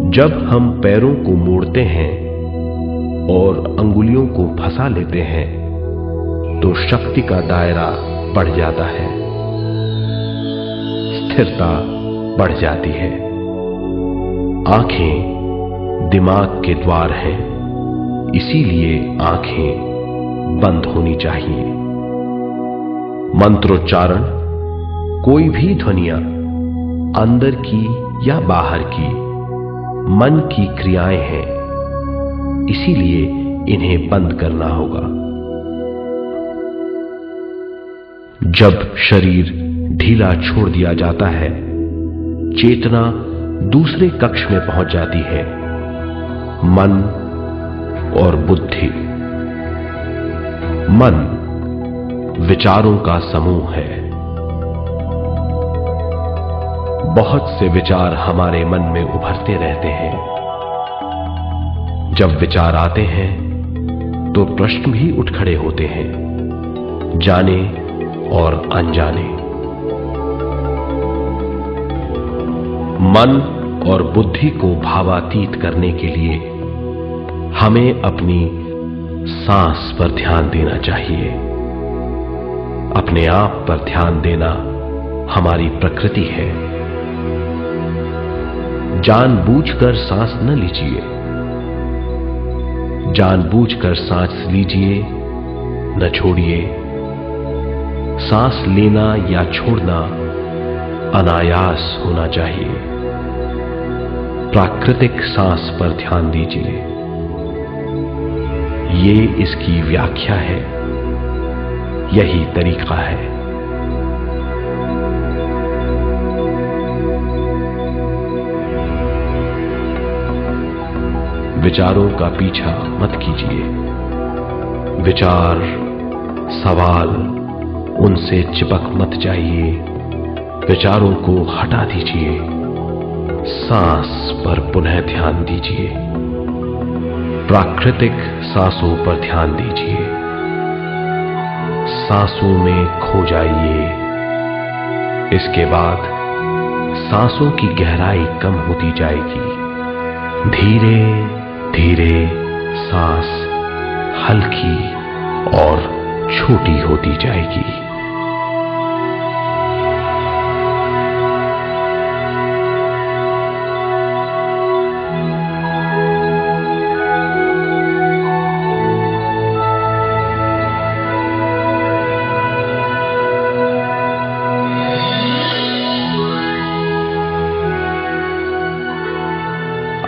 जब हम पैरों को मोड़ते हैं और अंगुलियों को फंसा लेते हैं तो शक्ति का दायरा बढ़ जाता है, स्थिरता बढ़ जाती है। आंखें दिमाग के द्वार हैं, इसीलिए आंखें बंद होनी चाहिए। मंत्रोच्चारण, कोई भी ध्वनियां अंदर की या बाहर की मन की क्रियाएं हैं, इसीलिए इन्हें बंद करना होगा। जब शरीर ढीला छोड़ दिया जाता है, चेतना दूसरे कक्ष में पहुंच जाती है। मन और बुद्धि। मन विचारों का समूह है। बहुत से विचार हमारे मन में उभरते रहते हैं। जब विचार आते हैं तो प्रश्न भी उठ खड़े होते हैं, जाने और अनजाने। मन और बुद्धि को भावातीत करने के लिए हमें अपनी सांस पर ध्यान देना चाहिए। अपने आप पर ध्यान देना हमारी प्रकृति है। जानबूझकर सांस न लीजिए। जानबूझकर सांस लीजिए, न छोड़िए। सांस लेना या छोड़ना अनायास होना चाहिए। प्राकृतिक सांस पर ध्यान दीजिए। ये इसकी व्याख्या है, यही तरीका है। विचारों का पीछा मत कीजिए। विचार, सवाल, उनसे चिपक मत जाइए। विचारों को हटा दीजिए। सांस पर पुनः ध्यान दीजिए। प्राकृतिक सांसों पर ध्यान दीजिए। सांसों में खो जाइए। इसके बाद सांसों की गहराई कम होती जाएगी। धीरे धीरे सांस हल्की और छोटी होती जाएगी।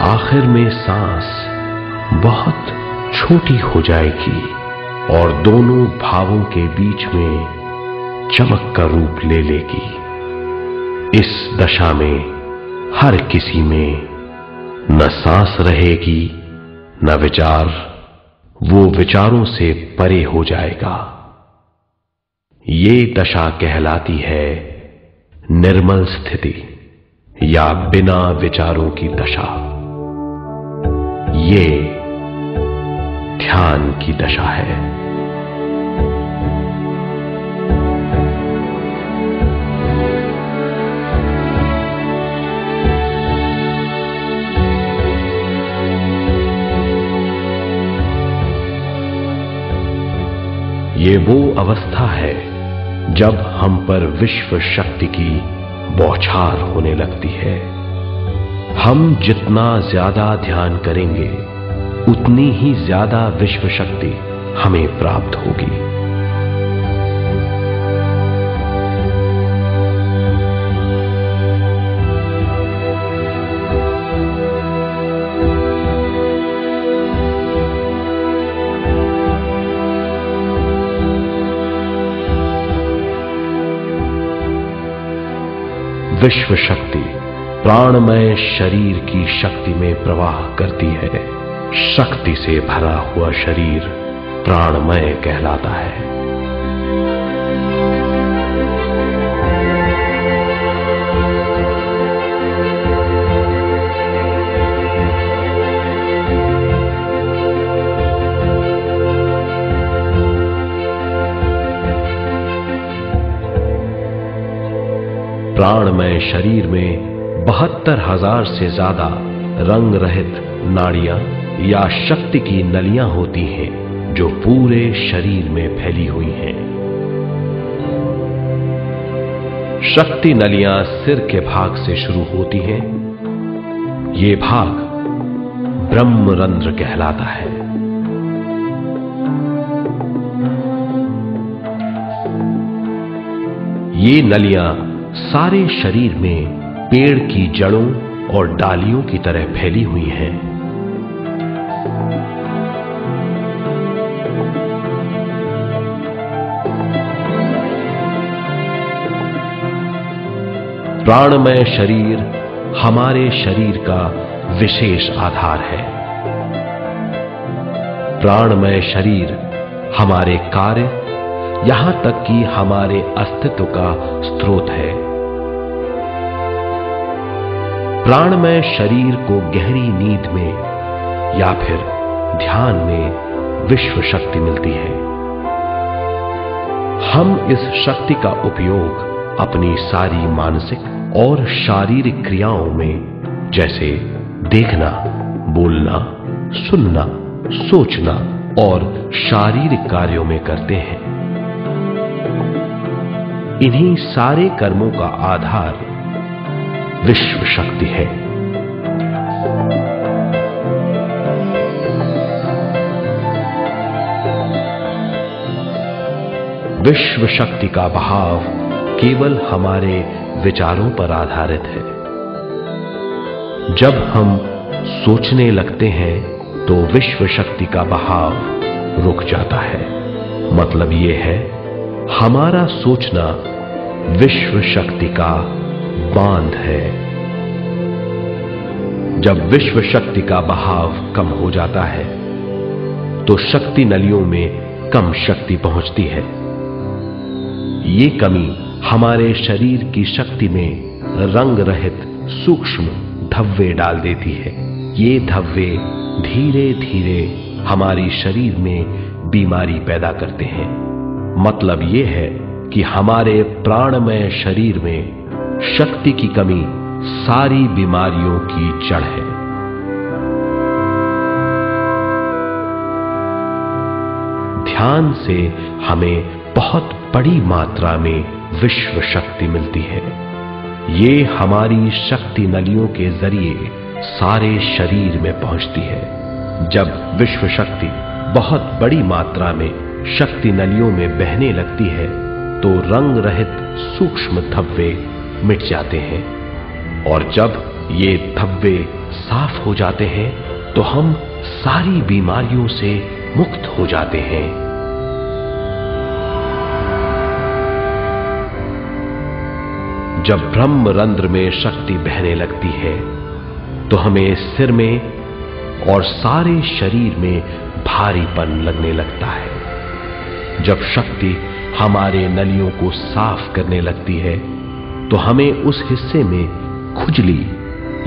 आखिर में सांस बहुत छोटी हो जाएगी और दोनों भावों के बीच में चमक का रूप ले लेगी। इस दशा में हर किसी में न सांस रहेगी न विचार, वो विचारों से परे हो जाएगा। ये दशा कहलाती है निर्मल स्थिति या बिना विचारों की दशा। ये ध्यान की दशा है। ये वो अवस्था है जब हम पर विश्व शक्ति की बौछार होने लगती है। हम जितना ज्यादा ध्यान करेंगे उतनी ही ज्यादा विश्व शक्ति हमें प्राप्त होगी। विश्व शक्ति प्राणमय शरीर की शक्ति में प्रवाह करती है। शक्ति से भरा हुआ शरीर प्राणमय कहलाता है। प्राणमय शरीर में 72,000 से ज्यादा रंग रहित नाड़ियां या शक्ति की नलियां होती हैं जो पूरे शरीर में फैली हुई हैं। शक्ति नलियां सिर के भाग से शुरू होती हैं। ये भाग ब्रह्मरंध्र कहलाता है। ये नलियां सारे शरीर में पेड़ की जड़ों और डालियों की तरह फैली हुई हैं। प्राणमय शरीर हमारे शरीर का विशेष आधार है। प्राणमय शरीर हमारे कार्य, यहां तक कि हमारे अस्तित्व का स्रोत है। प्राणमय शरीर को गहरी नींद में या फिर ध्यान में विश्व शक्ति मिलती है। हम इस शक्ति का उपयोग अपनी सारी मानसिक और शारीरिक क्रियाओं में, जैसे देखना, बोलना, सुनना, सोचना और शारीरिक कार्यों में करते हैं। इन्हीं सारे कर्मों का आधार विश्व शक्ति है। विश्व शक्ति का बहाव केवल हमारे विचारों पर आधारित है। जब हम सोचने लगते हैं तो विश्व शक्ति का बहाव रुक जाता है। मतलब यह है, हमारा सोचना विश्व शक्ति का बांध है। जब विश्व शक्ति का बहाव कम हो जाता है तो शक्ति नलियों में कम शक्ति पहुंचती है। ये कमी हमारे शरीर की शक्ति में रंग रहित सूक्ष्म धब्बे डाल देती है। ये धब्बे धीरे धीरे हमारी शरीर में बीमारी पैदा करते हैं। मतलब ये है कि हमारे प्राणमय शरीर में शक्ति की कमी सारी बीमारियों की जड़ है। ध्यान से हमें बहुत बड़ी मात्रा में विश्व शक्ति मिलती है। ये हमारी शक्ति नलियों के जरिए सारे शरीर में पहुंचती है। जब विश्व शक्ति बहुत बड़ी मात्रा में शक्ति नलियों में बहने लगती है तो रंग रहित सूक्ष्म धब्बे मिट जाते हैं, और जब ये धब्बे साफ हो जाते हैं तो हम सारी बीमारियों से मुक्त हो जाते हैं। जब ब्रह्मरंध्र में शक्ति बहने लगती है तो हमें सिर में और सारे शरीर में भारीपन लगने लगता है। जब शक्ति हमारे नलियों को साफ करने लगती है तो हमें उस हिस्से में खुजली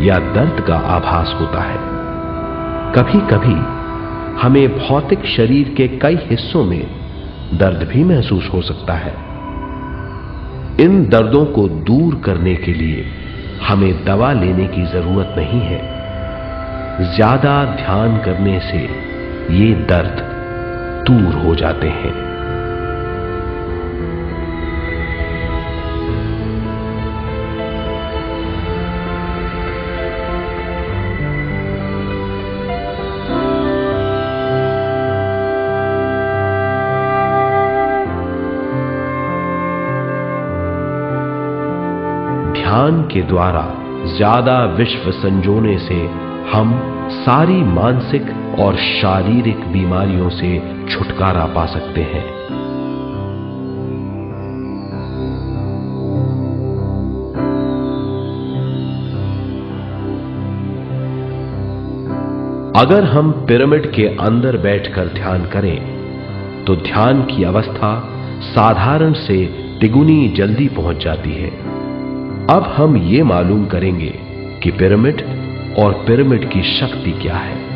या दर्द का आभास होता है। कभी कभी हमें भौतिक शरीर के कई हिस्सों में दर्द भी महसूस हो सकता है। इन दर्दों को दूर करने के लिए हमें दवा लेने की जरूरत नहीं है। ज्यादा ध्यान करने से ये दर्द दूर हो जाते हैं। ध्यान के द्वारा ज्यादा विश्व संजोने से हम सारी मानसिक और शारीरिक बीमारियों से छुटकारा पा सकते हैं। अगर हम पिरामिड के अंदर बैठकर ध्यान करें तो ध्यान की अवस्था साधारण से तिगुनी जल्दी पहुंच जाती है। अब हम ये मालूम करेंगे कि पिरामिड और पिरामिड की शक्ति क्या है।